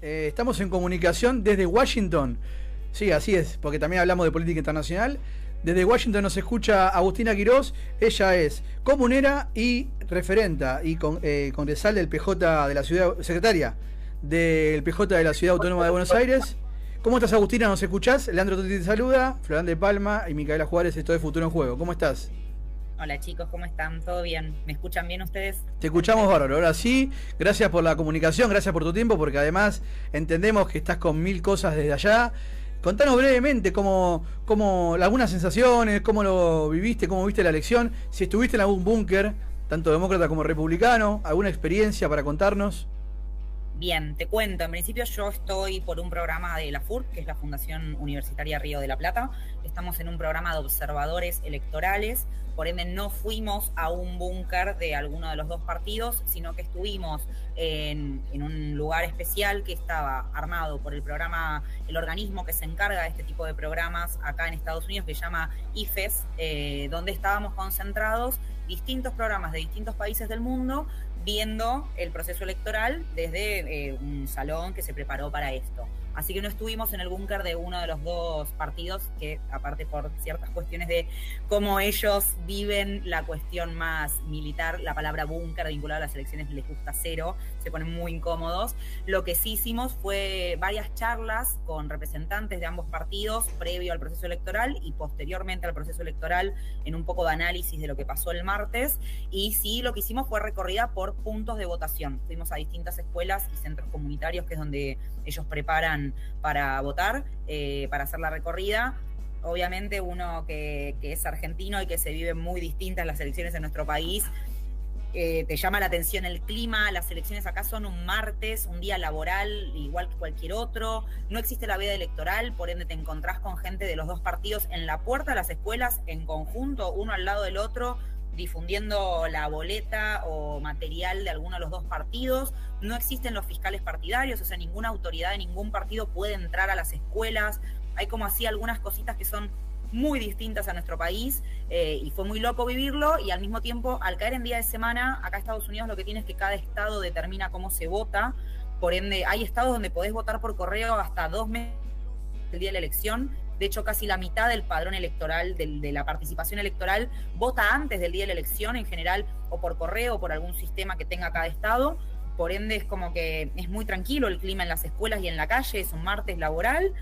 Estamos en comunicación desde Washington. Sí, así es, porque también hablamos de política internacional. Desde Washington nos escucha Agustina Quirós. Ella es comunera y referenta y congresal del PJ de la ciudad, secretaria del PJ de la Ciudad Autónoma de Buenos Aires. ¿Cómo estás, Agustina? ¿Nos escuchás? Leandro Totti te saluda, Florán de Palma y Micaela Juárez, esto es Futuro en Juego. ¿Cómo estás? Hola chicos, ¿cómo están? ¿Todo bien? ¿Me escuchan bien ustedes? Te escuchamos bárbaro, ahora sí. Gracias por la comunicación, gracias por tu tiempo, porque además entendemos que estás con mil cosas desde allá. Contanos brevemente algunas sensaciones, cómo lo viviste, cómo viste la elección, si estuviste en algún búnker, tanto demócrata como republicano, alguna experiencia para contarnos. Bien, te cuento. En principio yo estoy por un programa de la FURC, que es la Fundación Universitaria Río de la Plata. Estamos en un programa de observadores electorales, por ende no fuimos a un búnker de alguno de los dos partidos, sino que estuvimos en un lugar especial que estaba armado por el organismo que se encarga de este tipo de programas acá en Estados Unidos, que se llama IFES, donde estábamos concentrados distintos programas de distintos países del mundo, viendo el proceso electoral desde un salón que se preparó para esto. Así que no estuvimos en el búnker de uno de los dos partidos, que aparte por ciertas cuestiones de cómo ellos viven la cuestión más militar, la palabra búnker vinculada a las elecciones les gusta cero, se ponen muy incómodos. Lo que sí hicimos fue varias charlas con representantes de ambos partidos previo al proceso electoral y posteriormente al proceso electoral, en un poco de análisis de lo que pasó el martes. Y sí, lo que hicimos fue recorrida por puntos de votación. Fuimos a distintas escuelas y centros comunitarios, que es donde ellos preparan para votar, para hacer la recorrida. Obviamente uno que es argentino y que se viven muy distintas las elecciones en nuestro país, te llama la atención el clima. Las elecciones acá son un martes, un día laboral igual que cualquier otro, no existe la veda electoral, por ende te encontrás con gente de los dos partidos en la puerta de las escuelas en conjunto, uno al lado del otro, difundiendo la boleta o material de alguno de los dos partidos. No existen los fiscales partidarios, o sea, ninguna autoridad de ningún partido puede entrar a las escuelas. Hay como así algunas cositas que son muy distintas a nuestro país, y fue muy loco vivirlo. Y al mismo tiempo, al caer en día de semana, acá en Estados Unidos lo que tiene es que cada estado determina cómo se vota. Por ende, hay estados donde podés votar por correo hasta 2 meses del día de la elección. De hecho, casi la mitad del padrón electoral, de la participación electoral, vota antes del día de la elección, en general, o por correo, o por algún sistema que tenga cada estado. Por ende, es como que es muy tranquilo el clima en las escuelas y en la calle. Es un martes laboral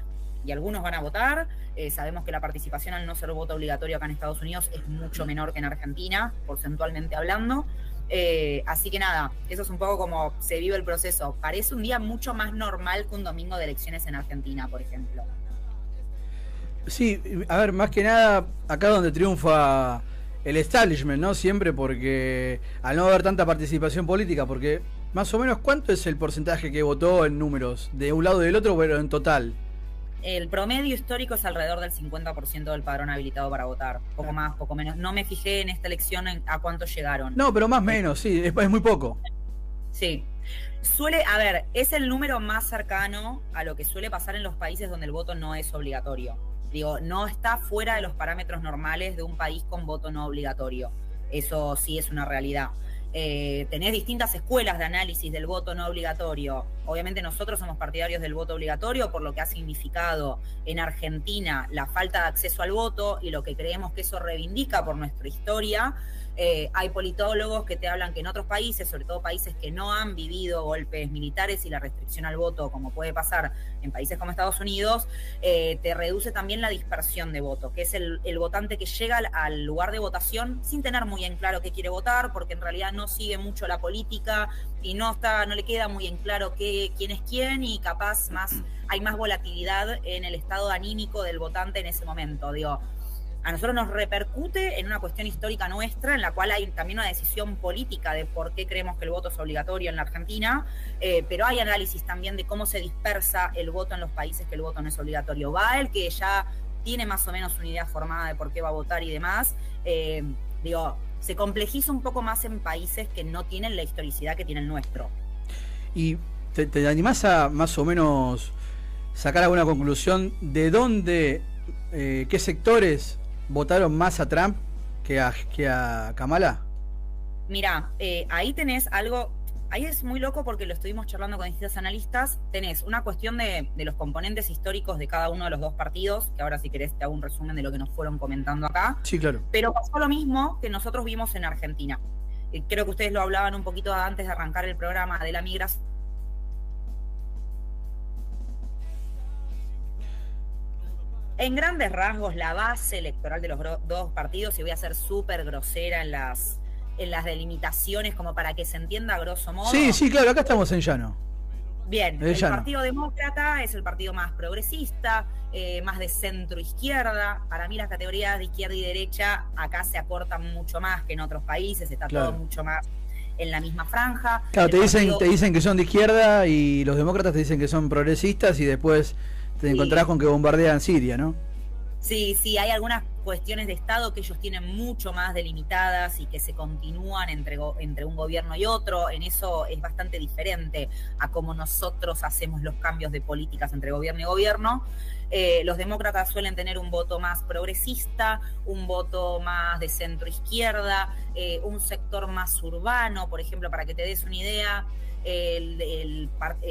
y algunos van a votar. Sabemos que la participación, al no ser voto obligatorio acá en Estados Unidos, es mucho menor que en Argentina, porcentualmente hablando. Así que nada, eso es un poco como se vive el proceso. Parece un día mucho más normal que un domingo de elecciones en Argentina, por ejemplo. Sí, a ver, más que nada, acá donde triunfa el establishment, ¿no? Siempre, porque al no haber tanta participación política, porque más o menos, ¿cuánto es el porcentaje que votó en números? De un lado y del otro, pero en total. El promedio histórico es alrededor del 50% del padrón habilitado para votar. Poco más, poco menos. No me fijé en esta elección a cuánto llegaron. No, pero más o menos, sí, es muy poco. Sí. Es el número más cercano a lo que suele pasar en los países donde el voto no es obligatorio. Digo, no está fuera de los parámetros normales de un país con voto no obligatorio. Eso sí es una realidad. Tenés distintas escuelas de análisis del voto no obligatorio. Obviamente nosotros somos partidarios del voto obligatorio por lo que ha significado en Argentina la falta de acceso al voto y lo que creemos que eso reivindica por nuestra historia. Hay politólogos que te hablan que en otros países, sobre todo países que no han vivido golpes militares y la restricción al voto, como puede pasar en países como Estados Unidos, te reduce también la dispersión de voto, que es el votante que llega al lugar de votación sin tener muy en claro qué quiere votar, porque en realidad no sigue mucho la política y no le queda muy en claro quién es quién, y capaz hay más volatilidad en el estado anímico del votante en ese momento. Digo, a nosotros nos repercute en una cuestión histórica nuestra, en la cual hay también una decisión política de por qué creemos que el voto es obligatorio en la Argentina, pero hay análisis también de cómo se dispersa el voto en los países que el voto no es obligatorio. Va el que ya tiene más o menos una idea formada de por qué va a votar y demás. Se complejiza un poco más en países que no tienen la historicidad que tiene el nuestro. ¿Y te animás a más o menos sacar alguna conclusión de dónde, qué sectores votaron más a Trump que a Kamala? Mirá, ahí tenés algo ahí es muy loco porque lo estuvimos charlando con distintos analistas. Tenés una cuestión de los componentes históricos de cada uno de los dos partidos, que ahora si querés te hago un resumen de lo que nos fueron comentando acá. Sí, claro. Pero pasó lo mismo que nosotros vimos en Argentina. Creo que ustedes lo hablaban un poquito antes de arrancar el programa de la migración. En grandes rasgos, la base electoral de los dos partidos, y voy a ser súper grosera en las delimitaciones como para que se entienda a grosso modo. Sí, claro, acá estamos en llano. Bien, el Partido Demócrata es el partido más progresista, más de centro-izquierda. Para mí las categorías de izquierda y derecha acá se acortan mucho más que en otros países, está todo mucho más en la misma franja. Claro, te dicen que son de izquierda y los demócratas te dicen que son progresistas y después te encontrás con que bombardean Siria, ¿no? Sí, hay algunas cuestiones de Estado que ellos tienen mucho más delimitadas y que se continúan entre un gobierno y otro. En eso es bastante diferente a cómo nosotros hacemos los cambios de políticas entre gobierno y gobierno. Los demócratas suelen tener un voto más progresista, un voto más de centro-izquierda, un sector más urbano. Por ejemplo, para que te des una idea,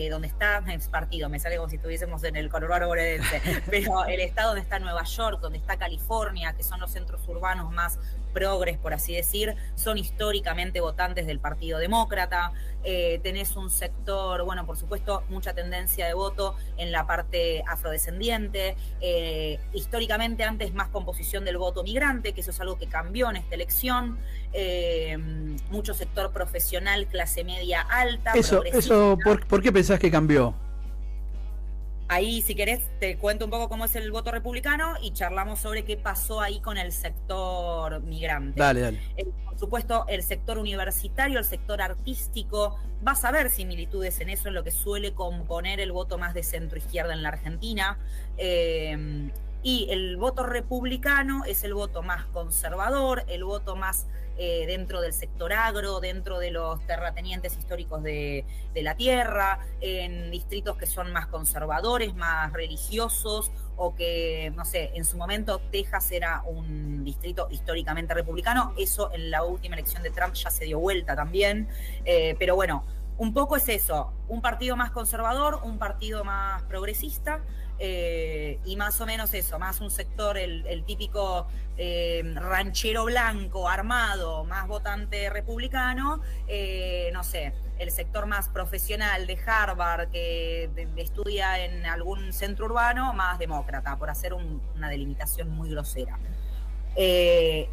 donde está el partido, me sale como si estuviésemos en el conurbano bonaerense, pero el estado donde está Nueva York, donde está California, que son los centros urbanos más progres, por así decir, son históricamente votantes del Partido Demócrata. Tenés un sector, bueno, por supuesto, mucha tendencia de voto en la parte afrodescendiente, históricamente antes más composición del voto migrante, que eso es algo que cambió en esta elección, mucho sector profesional, clase media alta. Eso ¿por qué pensás que cambió? Ahí, si querés, te cuento un poco cómo es el voto republicano y charlamos sobre qué pasó ahí con el sector migrante. Dale. Por supuesto, el sector universitario, el sector artístico, vas a ver similitudes en eso, en lo que suele componer el voto más de centro-izquierda en la Argentina. Y el voto republicano es el voto más conservador, el voto más dentro del sector agro, dentro de los terratenientes históricos de la tierra, en distritos que son más conservadores, más religiosos, o que, no sé, en su momento Texas era un distrito históricamente republicano. Eso en la última elección de Trump ya se dio vuelta también, pero bueno, un poco es eso, un partido más conservador, un partido más progresista, y más o menos eso, más un sector, el típico ranchero blanco, armado, más votante republicano, no sé, el sector más profesional de Harvard que estudia en algún centro urbano, más demócrata, por hacer una delimitación muy grosera.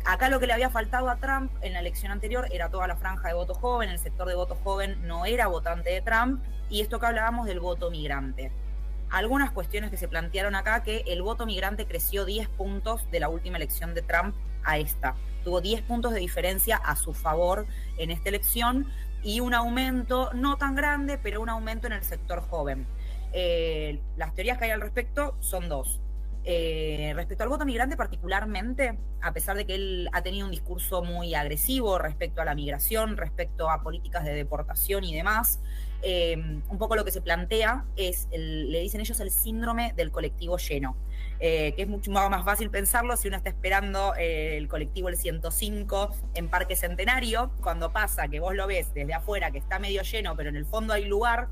Acá lo que le había faltado a Trump en la elección anterior era toda la franja de voto joven. El sector de voto joven no era votante de Trump, y esto que hablábamos del voto migrante. Algunas cuestiones que se plantearon acá, que el voto migrante creció 10 puntos de la última elección de Trump a esta. Tuvo 10 puntos de diferencia a su favor en esta elección, y un aumento, no tan grande, pero un aumento en el sector joven. Las teorías que hay al respecto son dos. Respecto al voto migrante particularmente, a pesar de que él ha tenido un discurso muy agresivo respecto a la migración, respecto a políticas de deportación y demás, un poco lo que se plantea es, le dicen ellos, el síndrome del colectivo lleno, que es mucho más fácil pensarlo si uno está esperando el colectivo el 105 en Parque Centenario, cuando pasa que vos lo ves desde afuera que está medio lleno, pero en el fondo hay lugar,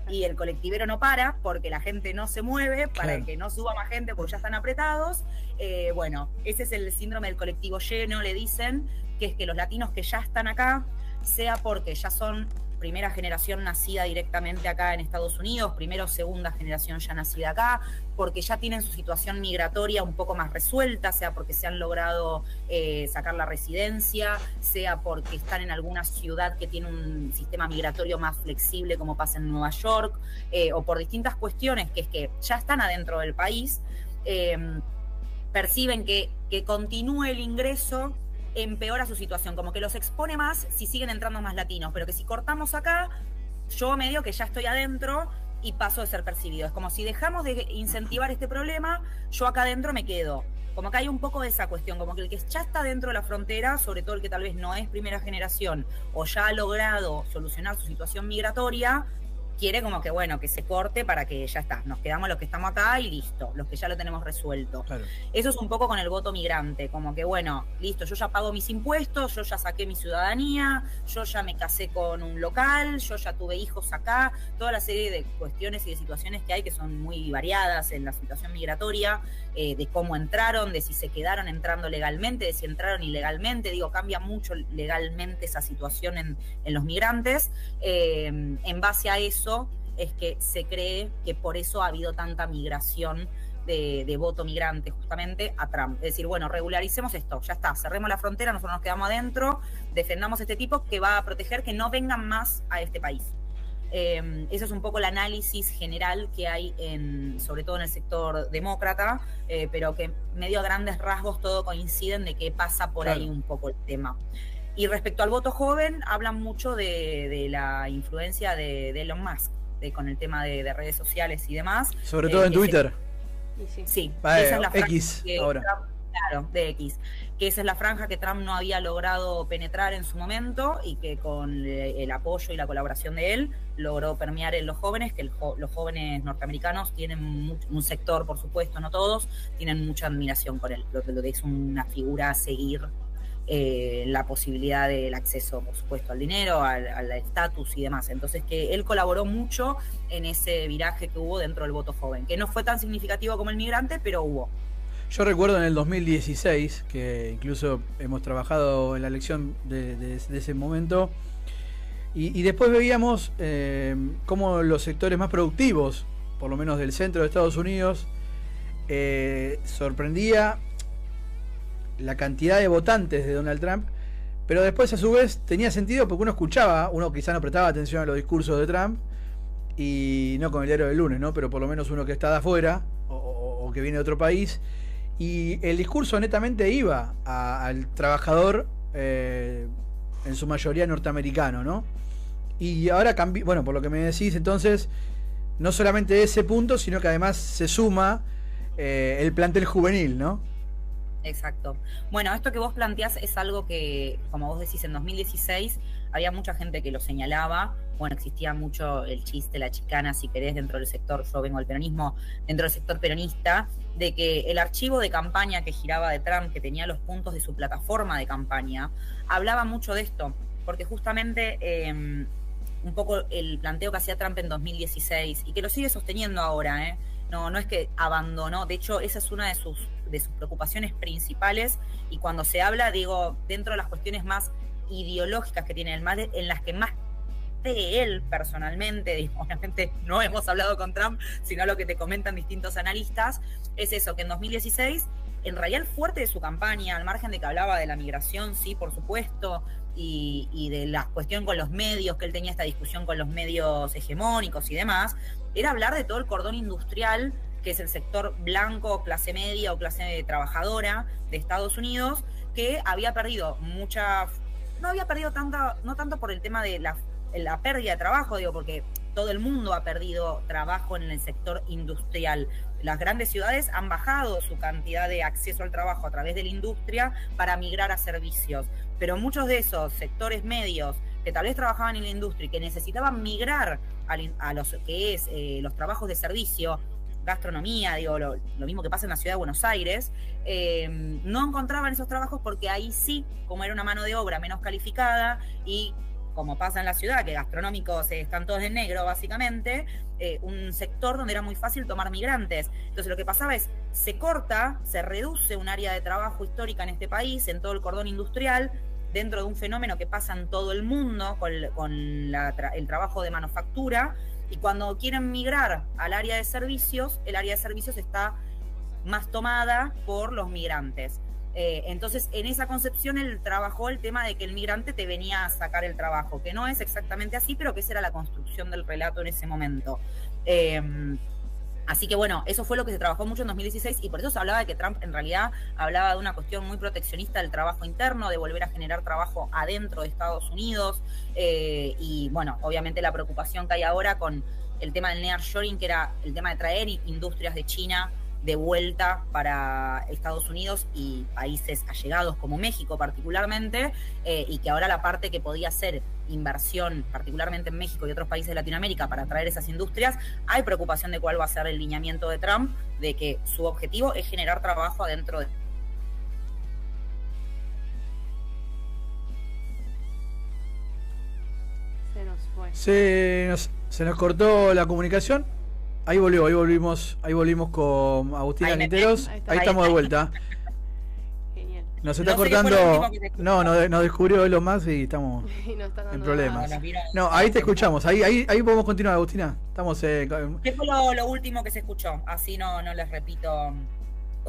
y el colectivero no para porque la gente no se mueve para que no suba más gente porque ya están apretados. Bueno, ese es el síndrome del colectivo lleno, le dicen, que es que los latinos que ya están acá, sea porque ya son primera generación nacida directamente acá en Estados Unidos, primera o segunda generación ya nacida acá, porque ya tienen su situación migratoria un poco más resuelta, sea porque se han logrado sacar la residencia, sea porque están en alguna ciudad que tiene un sistema migratorio más flexible, como pasa en Nueva York, o por distintas cuestiones, que es que ya están adentro del país, perciben que continúe el ingreso empeora su situación, como que los expone más si siguen entrando más latinos, pero que si cortamos acá, yo medio que ya estoy adentro y paso de ser percibido. Es como si dejamos de incentivar este problema, yo acá adentro me quedo. Como que hay un poco de esa cuestión, como que el que ya está dentro de la frontera, sobre todo el que tal vez no es primera generación o ya ha logrado solucionar su situación migratoria, quiere como que, bueno, que se corte para que ya está, nos quedamos los que estamos acá y listo, los que ya lo tenemos resuelto. Claro. Eso es un poco con el voto migrante, como que, bueno, listo, yo ya pago mis impuestos, yo ya saqué mi ciudadanía, yo ya me casé con un local, yo ya tuve hijos acá, toda la serie de cuestiones y de situaciones que hay que son muy variadas en la situación migratoria, de cómo entraron, de si se quedaron entrando legalmente, de si entraron ilegalmente, digo, cambia mucho legalmente esa situación en los migrantes. En base a eso es que se cree que por eso ha habido tanta migración de voto migrante justamente a Trump. Es decir, bueno, regularicemos esto, ya está, cerremos la frontera, nosotros nos quedamos adentro, defendamos a este tipo que va a proteger que no vengan más a este país. Eso es un poco el análisis general que hay sobre todo en el sector demócrata, pero que medio a grandes rasgos todo coinciden de que pasa por ahí un poco el tema. Y respecto al voto joven, hablan mucho de la influencia de Elon Musk, con el tema de redes sociales y demás. Sobre todo en Twitter. Sí, esa es la franja X ahora. Claro, de X. Que esa es la franja que Trump no había logrado penetrar en su momento y que con el apoyo y la colaboración de él logró permear en los jóvenes, que los jóvenes norteamericanos tienen un sector, por supuesto, no todos, tienen mucha admiración por él. Lo que es una figura a seguir. La posibilidad del acceso, por supuesto, al dinero, al estatus y demás. Entonces, que él colaboró mucho en ese viraje que hubo dentro del voto joven, que no fue tan significativo como el migrante, pero hubo. Yo recuerdo en el 2016, que incluso hemos trabajado en la elección de ese momento, y después veíamos cómo los sectores más productivos, por lo menos del centro de Estados Unidos, sorprendía la cantidad de votantes de Donald Trump, pero después a su vez tenía sentido porque uno quizá no prestaba atención a los discursos de Trump, y no con el diario del lunes, ¿no? Pero por lo menos uno que está de afuera o que viene de otro país, y el discurso netamente iba al trabajador, en su mayoría norteamericano, ¿no? Y ahora cambió, bueno, por lo que me decís, entonces, no solamente ese punto, sino que además se suma el plantel juvenil, ¿no? Exacto. Bueno, esto que vos planteás es algo que, como vos decís, en 2016 había mucha gente que lo señalaba. Bueno, existía mucho el chiste, la chicana, si querés, dentro del sector, yo vengo del peronismo, dentro del sector peronista, de que el archivo de campaña que giraba de Trump, que tenía los puntos de su plataforma de campaña, hablaba mucho de esto, porque justamente un poco el planteo que hacía Trump en 2016, y que lo sigue sosteniendo ahora, no es que abandonó, de hecho esa es una de sus preocupaciones principales, y cuando se habla, digo, dentro de las cuestiones más ideológicas que tiene el MAD, en las que más de él personalmente, digo, obviamente no hemos hablado con Trump, sino lo que te comentan distintos analistas, es eso, que en 2016, en realidad el fuerte de su campaña, al margen de que hablaba de la migración, sí, por supuesto, y de la cuestión con los medios, que él tenía esta discusión con los medios hegemónicos y demás, era hablar de todo el cordón industrial, que es el sector blanco, clase media o clase trabajadora de Estados Unidos, que había perdido no había perdido tanta, no tanto por el tema de la pérdida de trabajo, digo, porque todo el mundo ha perdido trabajo en el sector industrial. Las grandes ciudades han bajado su cantidad de acceso al trabajo a través de la industria para migrar a servicios, pero muchos de esos sectores medios que tal vez trabajaban en la industria y que necesitaban migrar a los que es los trabajos de servicio, gastronomía, digo, lo mismo que pasa en la ciudad de Buenos Aires, no encontraban esos trabajos porque ahí sí, como era una mano de obra menos calificada y como pasa en la ciudad, que gastronómicos están todos en negro básicamente, un sector donde era muy fácil tomar migrantes. Entonces lo que pasaba es, se reduce un área de trabajo histórica en este país, en todo el cordón industrial, dentro de un fenómeno que pasa en todo el mundo con el trabajo de manufactura, y cuando quieren migrar al área de servicios, el área de servicios está más tomada por los migrantes. Entonces, en esa concepción él trabajó el tema de que el migrante te venía a sacar el trabajo, que no es exactamente así, pero que esa era la construcción del relato en ese momento. Así que bueno, eso fue lo que se trabajó mucho en 2016, y por eso se hablaba de que Trump en realidad hablaba de una cuestión muy proteccionista del trabajo interno, de volver a generar trabajo adentro de Estados Unidos, y bueno, obviamente la preocupación que hay ahora con el tema del nearshoring, que era el tema de traer industrias de China de vuelta para Estados Unidos y países allegados como México particularmente, y que ahora la parte que podía ser inversión, particularmente en México y otros países de Latinoamérica, para atraer esas industrias, hay preocupación de cuál va a ser el lineamiento de Trump, de que su objetivo es generar trabajo adentro de... Se nos fue. Se nos cortó la comunicación. Ahí volvimos con Agustina Quinteros. Ahí estamos de vuelta. Genial. Nos está cortando. Nos descubrió Elon Musk y estamos en problemas. No, ahí te escuchamos. Ahí podemos continuar, Agustina. Estamos. ¿Qué fue lo último que se escuchó? Así no les repito.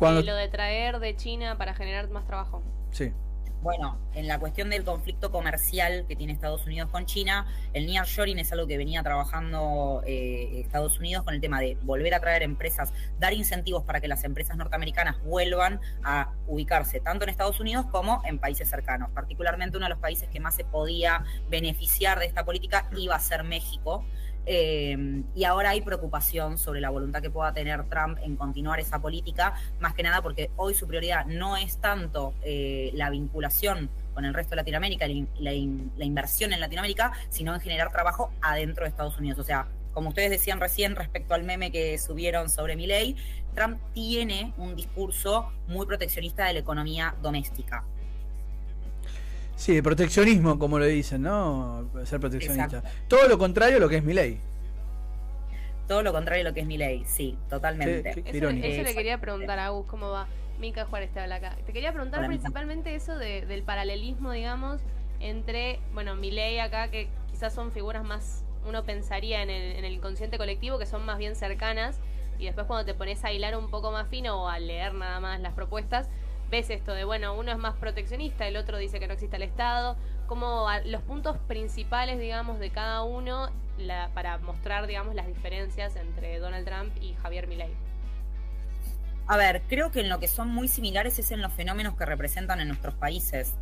Lo de traer de China para generar más trabajo. Sí. Bueno, en la cuestión del conflicto comercial que tiene Estados Unidos con China, el nearshoring es algo que venía trabajando Estados Unidos con el tema de volver a traer empresas, dar incentivos para que las empresas norteamericanas vuelvan a ubicarse tanto en Estados Unidos como en países cercanos. Particularmente uno de los países que más se podía beneficiar de esta política iba a ser México. Y ahora hay preocupación sobre la voluntad que pueda tener Trump en continuar esa política, más que nada porque hoy su prioridad no es tanto la vinculación con el resto de Latinoamérica, la inversión en Latinoamérica, sino en generar trabajo adentro de Estados Unidos. O sea, como ustedes decían recién respecto al meme que subieron sobre Milei, Trump tiene un discurso muy proteccionista de la economía doméstica. Sí, de proteccionismo, como le dicen, ¿no? Ser proteccionista. Exacto. Todo lo contrario a lo que es Milei. Todo lo contrario a lo que es Milei, sí, totalmente. Eso le quería preguntar a Agus, ¿cómo va? Mica Juárez te habla acá. Te quería preguntar Hola, principalmente eso del paralelismo, digamos, entre, bueno, Milei acá, que quizás son figuras más, uno pensaría en el inconsciente colectivo, que son más bien cercanas, y después cuando te pones a hilar un poco más fino o a leer nada más las propuestas, ves esto de, bueno, uno es más proteccionista, el otro dice que no existe el Estado, como los puntos principales, digamos, de cada uno para mostrar, digamos, las diferencias entre Donald Trump y Javier Milei. A ver, creo que en lo que son muy similares es en los fenómenos que representan en nuestros países,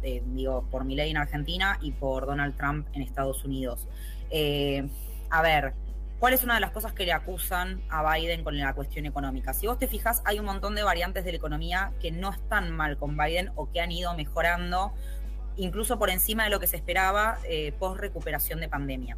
por Milei en Argentina y por Donald Trump en Estados Unidos. A ver, ¿cuál es una de las cosas que le acusan a Biden con la cuestión económica? Si vos te fijas, hay un montón de variantes de la economía que no están mal con Biden o que han ido mejorando, incluso por encima de lo que se esperaba post recuperación de pandemia.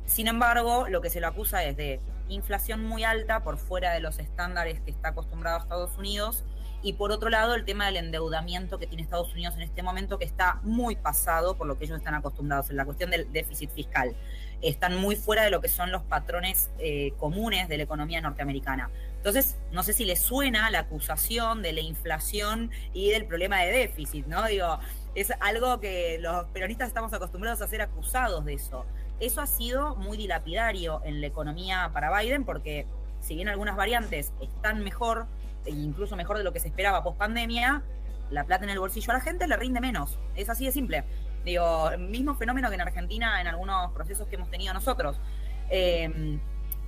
Sin embargo, lo que se lo acusa es de inflación muy alta por fuera de los estándares que está acostumbrado a Estados Unidos, y por otro lado el tema del endeudamiento que tiene Estados Unidos en este momento, que está muy pasado por lo que ellos están acostumbrados en la cuestión del déficit fiscal. Están muy fuera de lo que son los patrones comunes de la economía norteamericana. Entonces, no sé si les suena la acusación de la inflación y del problema de déficit, ¿no? Digo, es algo que los peronistas estamos acostumbrados a ser acusados de eso. Eso ha sido muy dilapidario en la economía para Biden, porque si bien algunas variantes están mejor, incluso mejor de lo que se esperaba post pandemia, la plata en el bolsillo a la gente le rinde menos. Es así de simple. Digo, mismo fenómeno que en Argentina en algunos procesos que hemos tenido nosotros.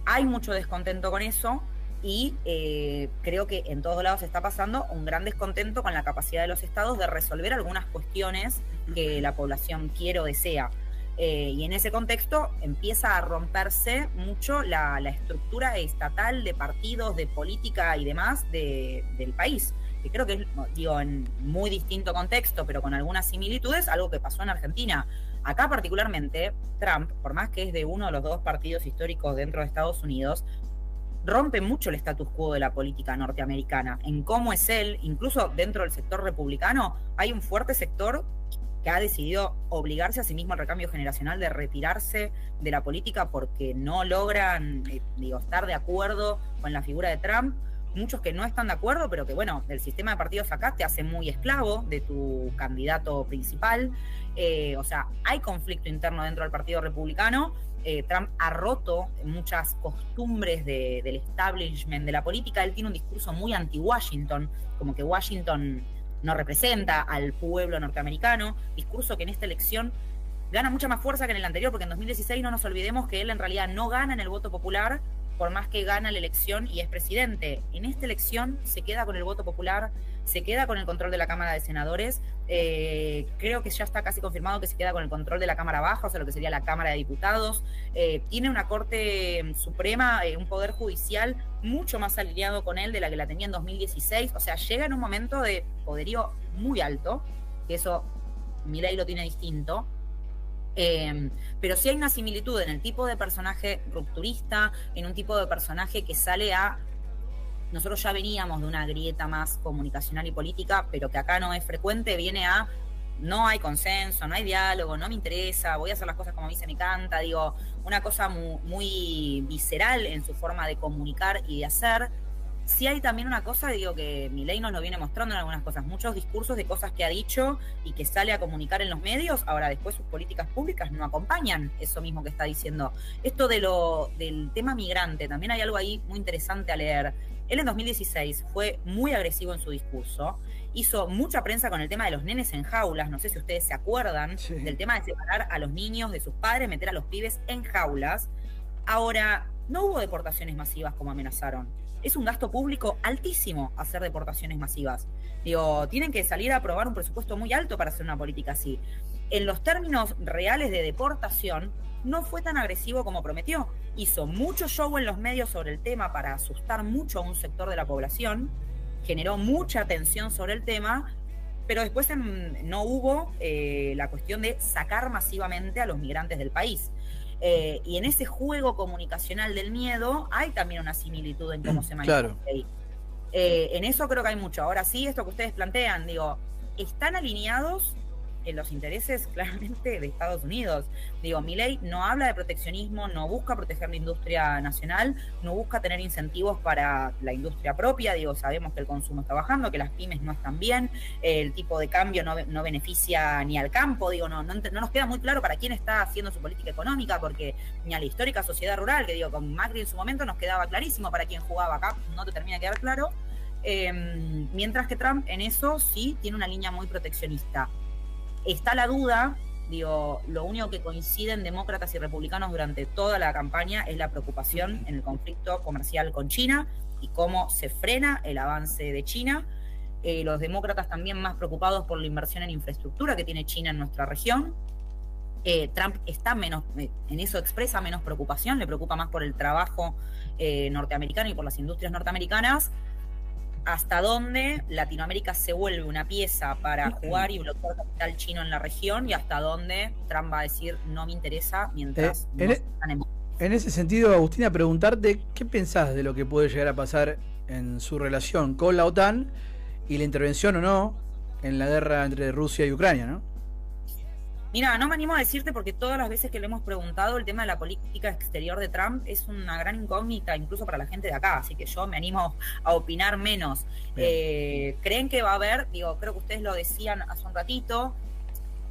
Hay mucho descontento con eso y creo que en todos lados está pasando un gran descontento con la capacidad de los estados de resolver algunas cuestiones que la población quiere o desea. Y en ese contexto empieza a romperse mucho la estructura estatal de partidos, de política y demás del país. Que creo que es, digo, en muy distinto contexto, pero con algunas similitudes, algo que pasó en Argentina. Acá particularmente, Trump, por más que es de uno de los dos partidos históricos dentro de Estados Unidos, rompe mucho el status quo de la política norteamericana, en cómo es él, incluso dentro del sector republicano, hay un fuerte sector que ha decidido obligarse a sí mismo al recambio generacional de retirarse de la política porque no logran, estar de acuerdo con la figura de Trump. Muchos que no están de acuerdo, pero que, bueno, el sistema de partidos acá te hace muy esclavo de tu candidato principal. O sea, hay conflicto interno dentro del Partido Republicano. Trump ha roto muchas costumbres del establishment de la política. Él tiene un discurso muy anti-Washington, como que Washington no representa al pueblo norteamericano, discurso que en esta elección gana mucha más fuerza que en el anterior, porque en 2016 no nos olvidemos que él en realidad no gana en el voto popular, por más que gana la elección y es presidente. En esta elección se queda con el voto popular, se queda con el control de la Cámara de Senadores, creo que ya está casi confirmado que se queda con el control de la Cámara Baja, o sea, lo que sería la Cámara de Diputados, tiene una Corte Suprema, un Poder Judicial mucho más alineado con él de la que la tenía en 2016, o sea, llega en un momento de poderío muy alto, que eso Milei lo tiene distinto, Pero sí hay una similitud en el tipo de personaje rupturista, en un tipo de personaje que sale a... Nosotros ya veníamos de una grieta más comunicacional y política, pero que acá no es frecuente, viene a... No hay consenso, no hay diálogo, no me interesa, voy a hacer las cosas como a mí se me canta, digo, una cosa muy visceral en su forma de comunicar y de hacer. Sí hay también una cosa, digo, que Milei nos lo viene mostrando en algunas cosas, muchos discursos de cosas que ha dicho y que sale a comunicar en los medios, ahora después sus políticas públicas no acompañan eso mismo que está diciendo. Esto del tema migrante, también hay algo ahí muy interesante a leer. Él en 2016 fue muy agresivo en su discurso, hizo mucha prensa con el tema de los nenes en jaulas, no sé si ustedes se acuerdan, sí, del tema de separar a los niños de sus padres, meter a los pibes en jaulas. Ahora, no hubo deportaciones masivas como amenazaron. Es un gasto público altísimo hacer deportaciones masivas. Digo, tienen que salir a aprobar un presupuesto muy alto para hacer una política así. En los términos reales de deportación, no fue tan agresivo como prometió. Hizo mucho show en los medios sobre el tema para asustar mucho a un sector de la población, generó mucha atención sobre el tema, pero después no hubo la cuestión de sacar masivamente a los migrantes del país. Y en ese juego comunicacional del miedo hay también una similitud en cómo se maneja. Claro. En eso creo que hay mucho. Ahora sí, esto que ustedes plantean, digo, están alineados en los intereses claramente de Estados Unidos. Digo, Milei no habla de proteccionismo, no busca proteger la industria nacional, no busca tener incentivos para la industria propia. Digo, sabemos que el consumo está bajando, que las pymes no están bien, el tipo de cambio no beneficia ni al campo. Digo, no nos queda muy claro para quién está haciendo su política económica, porque ni a la histórica sociedad rural, que digo, con Macri en su momento nos quedaba clarísimo para quién jugaba. Acá no te termina de quedar claro. Mientras que Trump en eso sí tiene una línea muy proteccionista. Está la duda, digo, lo único que coinciden demócratas y republicanos durante toda la campaña es la preocupación en el conflicto comercial con China y cómo se frena el avance de China. Los demócratas también más preocupados por la inversión en infraestructura que tiene China en nuestra región. Trump está menos, en eso expresa menos preocupación, le preocupa más por el trabajo norteamericano y por las industrias norteamericanas. Hasta dónde Latinoamérica se vuelve una pieza para jugar y bloquear capital chino en la región, y hasta dónde Trump va a decir no me interesa mientras en ese sentido, Agustina, preguntarte qué pensás de lo que puede llegar a pasar en su relación con la OTAN y la intervención o no en la guerra entre Rusia y Ucrania, ¿no? Mira, no me animo a decirte porque todas las veces que le hemos preguntado el tema de la política exterior de Trump es una gran incógnita incluso para la gente de acá, así que yo me animo a opinar menos. ¿Creen que va a haber? Digo, creo que ustedes lo decían hace un ratito,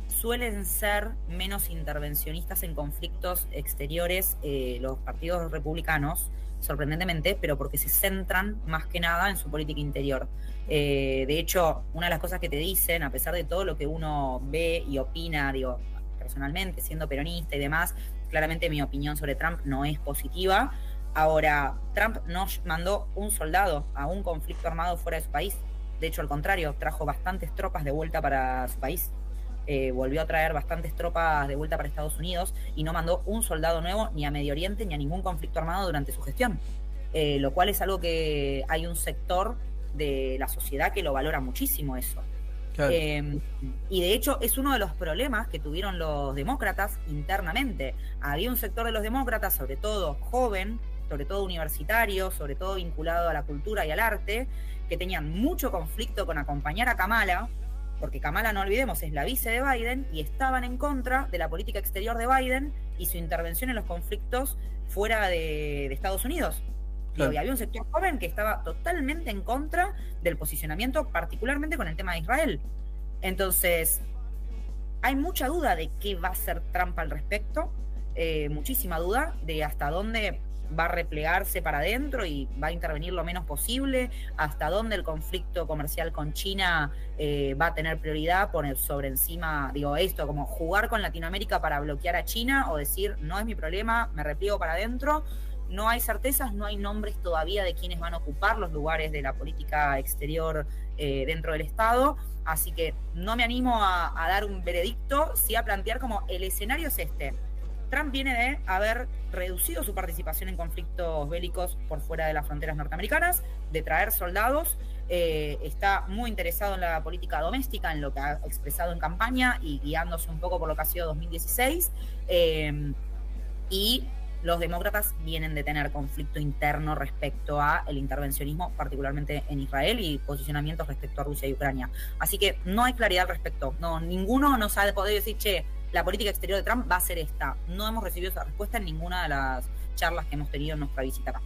suelen ser menos intervencionistas en conflictos exteriores los partidos republicanos, sorprendentemente, pero porque se centran más que nada en su política interior. De hecho, una de las cosas que te dicen, a pesar de todo lo que uno ve y opina, digo, personalmente, siendo peronista y demás, claramente mi opinión sobre Trump no es positiva. Ahora, Trump no mandó un soldado a un conflicto armado fuera de su país. De hecho, al contrario, trajo bastantes tropas de vuelta para su país. Volvió a traer bastantes tropas de vuelta para Estados Unidos y no mandó un soldado nuevo ni a Medio Oriente ni a ningún conflicto armado durante su gestión. Lo cual es algo que hay un sector de la sociedad que lo valora muchísimo eso. Claro. Y de hecho es uno de los problemas que tuvieron los demócratas internamente. Había un sector de los demócratas, sobre todo joven, sobre todo universitario, sobre todo vinculado a la cultura y al arte, que tenían mucho conflicto con acompañar a Kamala, porque Kamala, no olvidemos, es la vice de Biden, y estaban en contra de la política exterior de Biden y su intervención en los conflictos fuera de Estados Unidos. Claro. Y había un sector joven que estaba totalmente en contra del posicionamiento, particularmente con el tema de Israel. Entonces, hay mucha duda de qué va a hacer Trump al respecto, muchísima duda de hasta dónde va a replegarse para adentro y va a intervenir lo menos posible, hasta dónde el conflicto comercial con China va a tener prioridad, poner sobre encima, digo, esto, como jugar con Latinoamérica para bloquear a China o decir, no es mi problema, me repliego para adentro. No hay certezas, no hay nombres todavía de quienes van a ocupar los lugares de la política exterior dentro del Estado, así que no me animo a dar un veredicto, sí a plantear como el escenario es este. Trump viene de haber reducido su participación en conflictos bélicos por fuera de las fronteras norteamericanas, de traer soldados, está muy interesado en la política doméstica, en lo que ha expresado en campaña y guiándose un poco por lo que ha sido 2016, y los demócratas vienen de tener conflicto interno respecto a el intervencionismo, particularmente en Israel, y posicionamientos respecto a Rusia y Ucrania. Así que no hay claridad al respecto. Ninguno nos ha podido decir, che, la política exterior de Trump va a ser esta. No hemos recibido esa respuesta en ninguna de las charlas que hemos tenido en nuestra visita acá.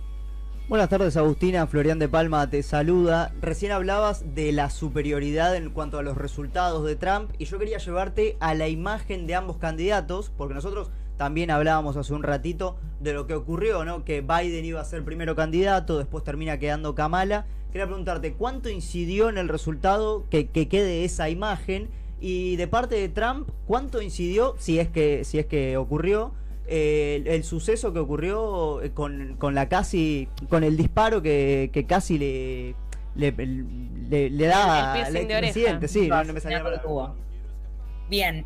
Buenas tardes, Agustina. Florian de Palma te saluda. Recién hablabas de la superioridad en cuanto a los resultados de Trump, y yo quería llevarte a la imagen de ambos candidatos, porque nosotros también hablábamos hace un ratito de lo que ocurrió, ¿no? Que Biden iba a ser primero candidato, después termina quedando Kamala. Quería preguntarte, ¿cuánto incidió en el resultado que quede esa imagen? Y de parte de Trump, ¿cuánto incidió, si es que ocurrió, el suceso que ocurrió con el disparo que casi le da al presidente? Sí, no me salía la palabra. Bien,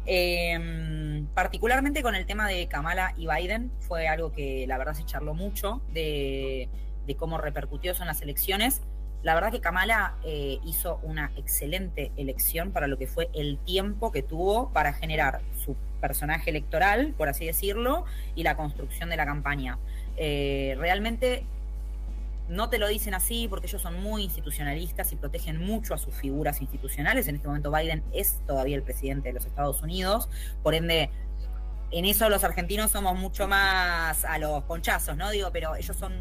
particularmente con el tema de Kamala y Biden, fue algo que la verdad se charló mucho de cómo repercutió eso en las elecciones. La verdad que Kamala hizo una excelente elección para lo que fue el tiempo que tuvo para generar su personaje electoral, por así decirlo, y la construcción de la campaña. Realmente no te lo dicen así porque ellos son muy institucionalistas y protegen mucho a sus figuras institucionales. En este momento Biden es todavía el presidente de los Estados Unidos, por ende, en eso los argentinos somos mucho más a los ponchazos, ¿no? Pero ellos son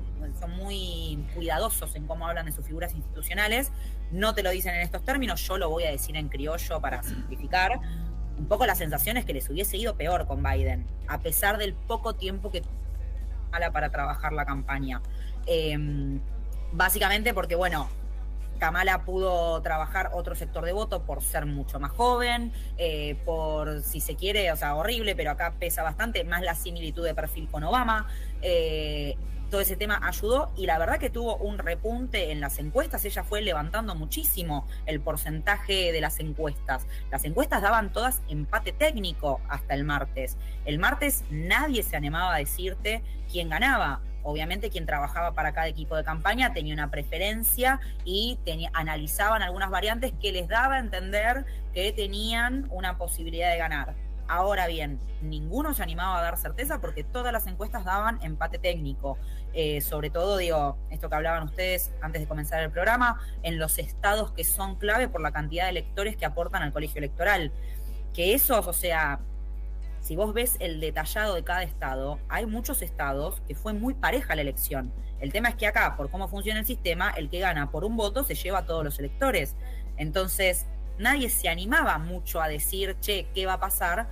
muy cuidadosos en cómo hablan de sus figuras institucionales. No te lo dicen en estos términos, yo lo voy a decir en criollo para simplificar. Un poco la sensación es que les hubiese ido peor con Biden, a pesar del poco tiempo que tuvo para trabajar la campaña. Básicamente porque, bueno, Kamala pudo trabajar otro sector de voto por ser mucho más joven, por, si se quiere, o sea, horrible, pero acá pesa bastante, más la similitud de perfil con Obama. Todo ese tema ayudó y la verdad que tuvo un repunte en las encuestas. Ella fue levantando muchísimo el porcentaje de las encuestas. Las encuestas daban todas empate técnico hasta el martes. El martes nadie se animaba a decirte quién ganaba. Obviamente quien trabajaba para cada equipo de campaña tenía una preferencia y analizaban algunas variantes que les daba a entender que tenían una posibilidad de ganar. Ahora bien, ninguno se animaba a dar certeza porque todas las encuestas daban empate técnico. Sobre todo, esto que hablaban ustedes antes de comenzar el programa, en los estados que son clave por la cantidad de electores que aportan al colegio electoral. Que esos, o sea, si vos ves el detallado de cada estado, hay muchos estados que fue muy pareja la elección. El tema es que acá, por cómo funciona el sistema, el que gana por un voto se lleva a todos los electores. Entonces, nadie se animaba mucho a decir, che, ¿qué va a pasar?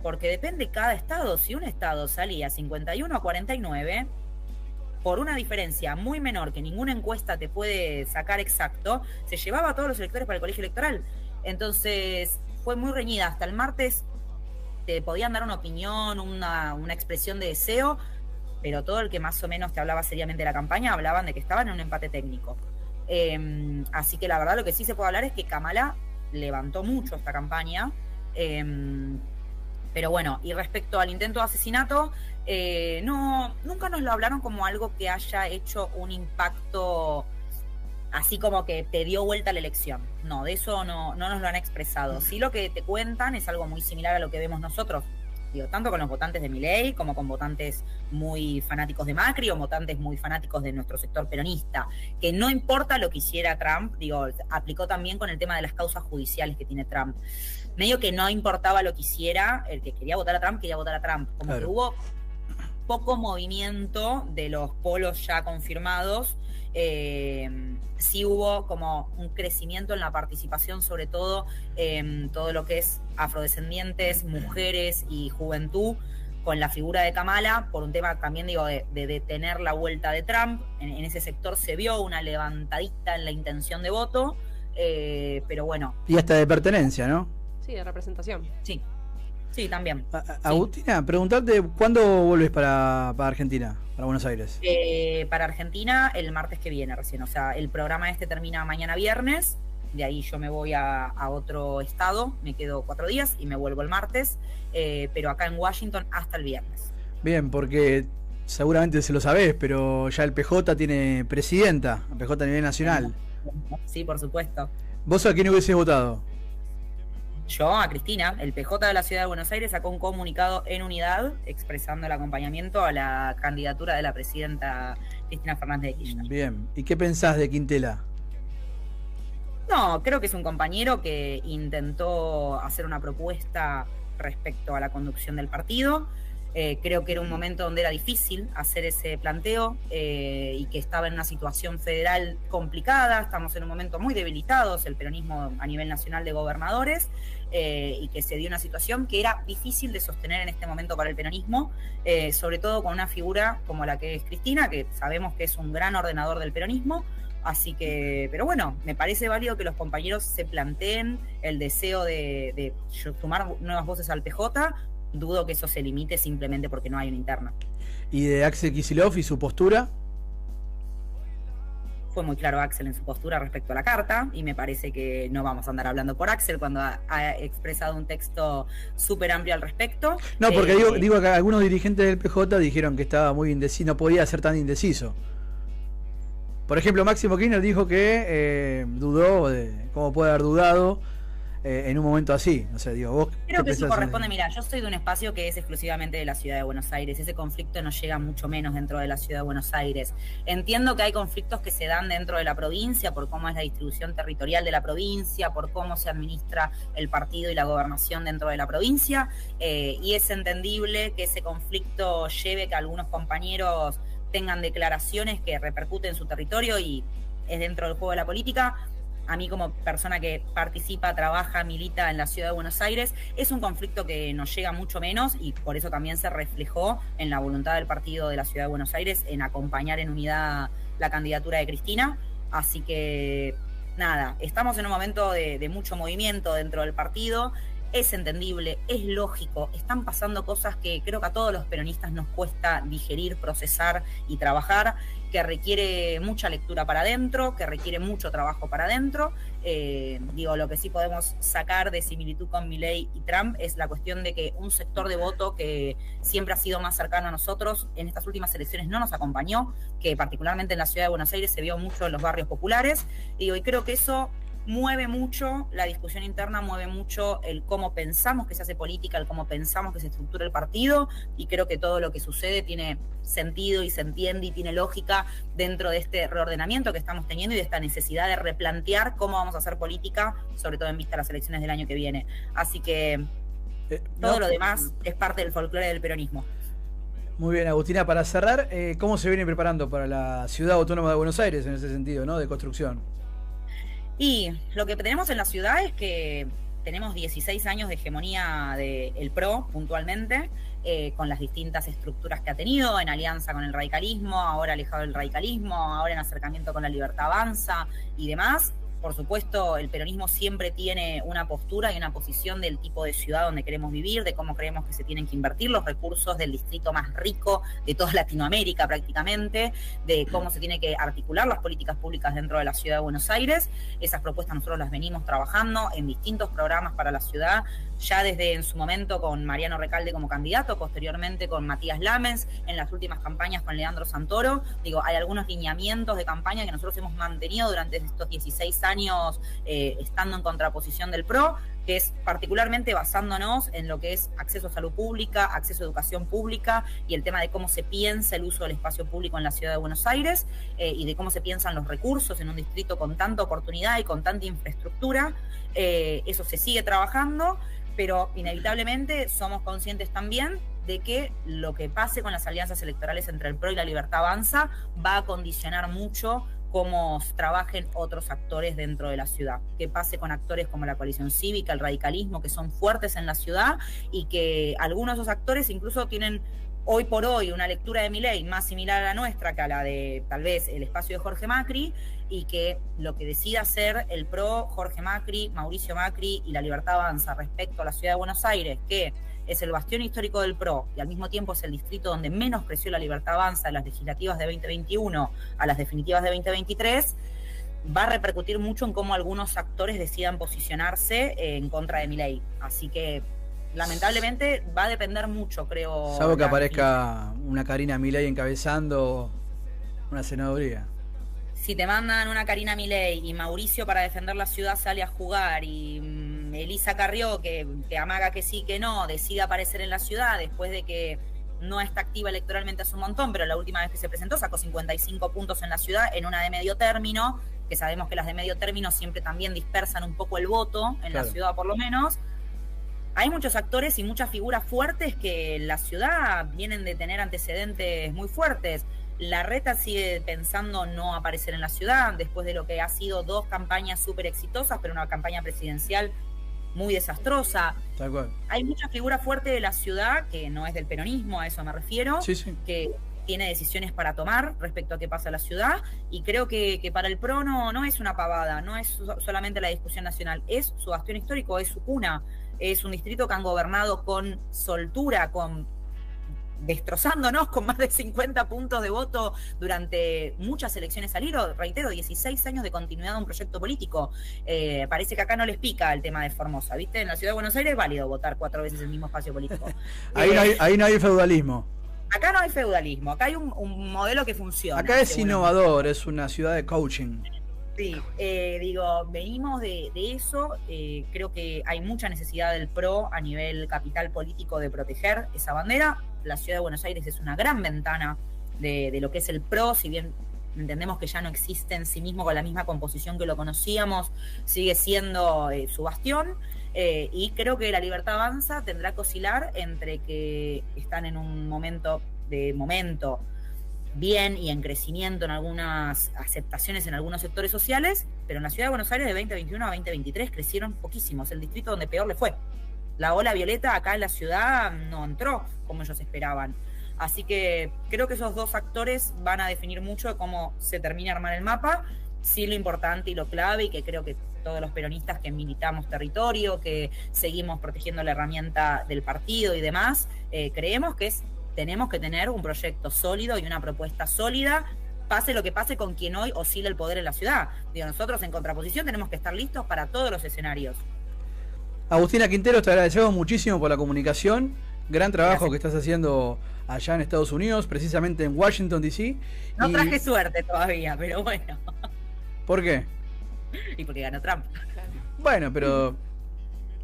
Porque depende cada estado. Si un estado salía 51-49, por una diferencia muy menor que ninguna encuesta te puede sacar exacto, se llevaba a todos los electores para el colegio electoral. Entonces, fue muy reñida. Hasta el martes te podían dar una opinión, una expresión de deseo, pero todo el que más o menos te hablaba seriamente de la campaña hablaban de que estaban en un empate técnico. Así que la verdad lo que sí se puede hablar es que Kamala levantó mucho esta campaña. Pero bueno, y respecto al intento de asesinato, nunca nos lo hablaron como algo que haya hecho un impacto así como que te dio vuelta la elección. No, de eso no nos lo han expresado. Sí, lo que te cuentan es algo muy similar a lo que vemos nosotros, tanto con los votantes de Milei como con votantes muy fanáticos de Macri o votantes muy fanáticos de nuestro sector peronista, que no importa lo que hiciera Trump, aplicó también con el tema de las causas judiciales que tiene Trump. Medio que no importaba lo que hiciera, el que quería votar a Trump, como claro. Que hubo poco movimiento de los polos ya confirmados. Sí hubo como un crecimiento en la participación, sobre todo todo lo que es afrodescendientes, mujeres y juventud, con la figura de Kamala, por un tema también de detener la vuelta de Trump. En ese sector se vio una levantadita en la intención de voto, pero bueno. Y hasta de pertenencia, ¿no? Sí, de representación. Sí, también. Agustina, preguntarte, ¿cuándo volvés para Argentina, para Buenos Aires? Para Argentina el martes que viene recién. O sea, el programa termina mañana viernes. De ahí yo me voy a otro estado, me quedo 4 días y me vuelvo el martes. Pero acá en Washington hasta el viernes. Bien, porque seguramente se lo sabés, pero ya el PJ tiene presidenta, el PJ a nivel nacional. Sí, por supuesto. ¿Vos a quién hubieses votado? Yo, a Cristina, el PJ de la Ciudad de Buenos Aires sacó un comunicado en unidad expresando el acompañamiento a la candidatura de la presidenta Cristina Fernández de Kirchner. Bien, ¿y qué pensás de Quintela? No, creo que es un compañero que intentó hacer una propuesta respecto a la conducción del partido. Creo que era un momento donde era difícil hacer ese planteo y que estaba en una situación federal complicada. Estamos en un momento muy debilitados, el peronismo a nivel nacional de gobernadores, y que se dio una situación que era difícil de sostener en este momento para el peronismo, sobre todo con una figura como la que es Cristina, que sabemos que es un gran ordenador del peronismo. Así que, pero bueno, me parece válido que los compañeros se planteen el deseo de sumar nuevas voces al PJ. Dudo que eso se limite simplemente porque no hay una interna. ¿Y de Axel Kicillof y su postura? Fue muy claro Axel en su postura respecto a la carta, y me parece que no vamos a andar hablando por Axel cuando ha expresado un texto súper amplio al respecto. No, porque digo que algunos dirigentes del PJ dijeron que estaba muy indeciso, no podía ser tan indeciso. Por ejemplo, Máximo Kirchner dijo que dudó de cómo puede haber dudado en un momento así. No sé, digo, vos. Creo que eso corresponde. Mira, yo soy de un espacio que es exclusivamente de la Ciudad de Buenos Aires. Ese conflicto nos llega mucho menos dentro de la Ciudad de Buenos Aires. Entiendo que hay conflictos que se dan dentro de la provincia por cómo es la distribución territorial de la provincia, por cómo se administra el partido y la gobernación dentro de la provincia, y es entendible que ese conflicto lleve que algunos compañeros tengan declaraciones que repercuten en su territorio, y es dentro del juego de la política. A mí, como persona que participa, trabaja, milita en la Ciudad de Buenos Aires, es un conflicto que nos llega mucho menos, y por eso también se reflejó en la voluntad del partido de la Ciudad de Buenos Aires en acompañar en unidad la candidatura de Cristina. Así que nada, estamos en un momento de mucho movimiento dentro del partido. Es entendible, es lógico, están pasando cosas que creo que a todos los peronistas nos cuesta digerir, procesar y trabajar, que requiere mucha lectura para adentro, que requiere mucho trabajo para adentro. Lo que sí podemos sacar de similitud con Milei y Trump es la cuestión de que un sector de voto que siempre ha sido más cercano a nosotros en estas últimas elecciones no nos acompañó, que particularmente en la Ciudad de Buenos Aires se vio mucho en los barrios populares, y creo que eso mueve mucho la discusión interna, mueve mucho el cómo pensamos que se hace política, el cómo pensamos que se estructura el partido, y creo que todo lo que sucede tiene sentido y se entiende y tiene lógica dentro de este reordenamiento que estamos teniendo y de esta necesidad de replantear cómo vamos a hacer política, sobre todo en vista de las elecciones del año que viene. Así que todo lo demás es parte del folclore del peronismo. Muy bien, Agustina, para cerrar, ¿cómo se viene preparando para la Ciudad Autónoma de Buenos Aires en ese sentido, ¿no? De construcción. Y lo que tenemos en la ciudad es que tenemos 16 años de hegemonía del PRO, puntualmente, con las distintas estructuras que ha tenido, en alianza con el radicalismo, ahora alejado del radicalismo, ahora en acercamiento con la Libertad Avanza y demás. Por supuesto, el peronismo siempre tiene una postura y una posición del tipo de ciudad donde queremos vivir, de cómo creemos que se tienen que invertir los recursos del distrito más rico de toda Latinoamérica prácticamente, de cómo se tiene que articular las políticas públicas dentro de la Ciudad de Buenos Aires. Esas propuestas nosotros las venimos trabajando en distintos programas para la ciudad, ya desde en su momento con Mariano Recalde como candidato, posteriormente con Matías Lamens, en las últimas campañas con Leandro Santoro. Hay algunos lineamientos de campaña que nosotros hemos mantenido durante estos 16 años estando en contraposición del PRO, que es particularmente basándonos en lo que es acceso a salud pública, acceso a educación pública y el tema de cómo se piensa el uso del espacio público en la Ciudad de Buenos Aires, y de cómo se piensan los recursos en un distrito con tanta oportunidad y con tanta infraestructura. Eso se sigue trabajando, pero inevitablemente somos conscientes también de que lo que pase con las alianzas electorales entre el PRO y la Libertad Avanza va a condicionar mucho cómo trabajen otros actores dentro de la ciudad, que pase con actores como la coalición cívica, el radicalismo, que son fuertes en la ciudad, y que algunos de esos actores incluso tienen hoy por hoy una lectura de Milei más similar a la nuestra que a la de tal vez el espacio de Jorge Macri, y que lo que decida hacer el PRO, Jorge Macri, Mauricio Macri y la Libertad Avanza respecto a la Ciudad de Buenos Aires, que es el bastión histórico del PRO y al mismo tiempo es el distrito donde menos creció la Libertad Avanza de las legislativas de 2021 a las definitivas de 2023, va a repercutir mucho en cómo algunos actores decidan posicionarse en contra de Milei. Así que lamentablemente va a depender mucho, creo. Salvo que aparezca una Karina Milei encabezando una senaduría. Si te mandan una Karina Milei y Mauricio para defender la ciudad sale a jugar y Elisa Carrió, que amaga que sí, que no, decide aparecer en la ciudad después de que no está activa electoralmente hace un montón, pero la última vez que se presentó sacó 55 puntos en la ciudad en una de medio término, que sabemos que las de medio término siempre también dispersan un poco el voto, en la ciudad por lo menos. Hay muchos actores y muchas figuras fuertes que en la ciudad vienen de tener antecedentes muy fuertes. Larreta sigue pensando no aparecer en la ciudad después de lo que ha sido 2 campañas súper exitosas, pero una campaña presidencial muy desastrosa. Tal cual. Hay mucha figura fuerte de la ciudad que no es del peronismo, a eso me refiero, que tiene decisiones para tomar respecto a qué pasa en la ciudad, y creo que para el PRO no es una pavada, no es solamente la discusión nacional, es su bastión histórico, es su cuna, es un distrito que han gobernado con soltura, destrozándonos con más de 50 puntos de voto durante muchas elecciones al hilo, reitero, 16 años de continuidad de un proyecto político. Parece que acá no les pica el tema de Formosa, ¿viste? En la ciudad de Buenos Aires es válido votar 4 veces el mismo espacio político. Ahí no hay feudalismo. Acá no hay feudalismo, acá hay un modelo que funciona. Acá es innovador, es una ciudad de coaching. Sí, venimos de eso, creo que hay mucha necesidad del PRO a nivel capital político de proteger esa bandera. La ciudad de Buenos Aires es una gran ventana de lo que es el PRO, si bien entendemos que ya no existe en sí mismo con la misma composición que lo conocíamos, sigue siendo su bastión, y creo que La Libertad Avanza tendrá que oscilar entre que están en un momento bien y en crecimiento en algunas aceptaciones en algunos sectores sociales, pero en la ciudad de Buenos Aires de 2021 a 2023 crecieron poquísimos, el distrito donde peor le fue. La ola violeta acá en la ciudad no entró como ellos esperaban. Así que creo que esos 2 factores van a definir mucho de cómo se termina de armar el mapa. Sí, lo importante y lo clave, y que creo que todos los peronistas que militamos territorio, que seguimos protegiendo la herramienta del partido y demás, creemos que tenemos que tener un proyecto sólido y una propuesta sólida, pase lo que pase con quien hoy oscila el poder en la ciudad. Nosotros en contraposición tenemos que estar listos para todos los escenarios. Agustina Quinteros, te agradecemos muchísimo por la comunicación, gran trabajo que estás haciendo allá en Estados Unidos, precisamente en Washington, D.C. No traje suerte todavía, pero bueno. ¿Por qué? Y porque ganó Trump. Bueno, pero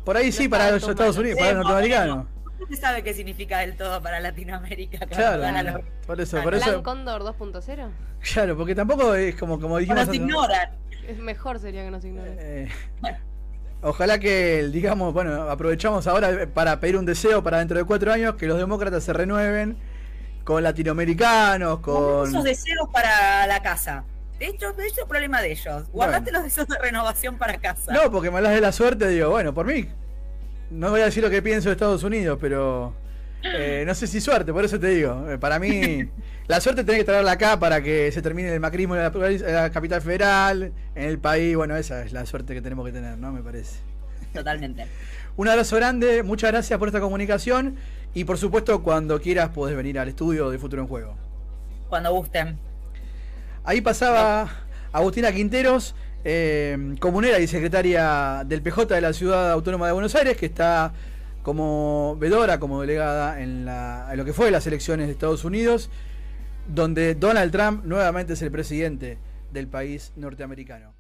por ahí sí, para los Estados Unidos, para los norteamericanos. No se sabe qué significa del todo para Latinoamérica. Claro, por eso. ¿Plan Cóndor 2.0? Claro, porque tampoco es como dijimos. Nos ignoran. Es mejor sería que nos ignoren. Ojalá que, digamos, bueno, aprovechamos ahora para pedir un deseo para dentro de 4 años, que los demócratas se renueven con latinoamericanos, con... Esos deseos para la casa. De hecho, es el problema de ellos. Guardate los deseos de renovación para casa. No, porque me hablas de la suerte, digo, bueno, por mí. No voy a decir lo que pienso de Estados Unidos, pero no sé si suerte, por eso te digo. Para mí, la suerte tiene que traerla acá para que se termine el macrismo en la capital federal, en el país. Bueno, esa es la suerte que tenemos que tener, ¿no? Me parece. Totalmente. Un abrazo grande, muchas gracias por esta comunicación. Y por supuesto, cuando quieras, podés venir al estudio de Futuro en Juego. Cuando gusten. Ahí pasaba Agustina Quinteros, comunera y secretaria del PJ de la Ciudad Autónoma de Buenos Aires, que está como vedora, como delegada en lo que fue las elecciones de Estados Unidos, donde Donald Trump nuevamente es el presidente del país norteamericano.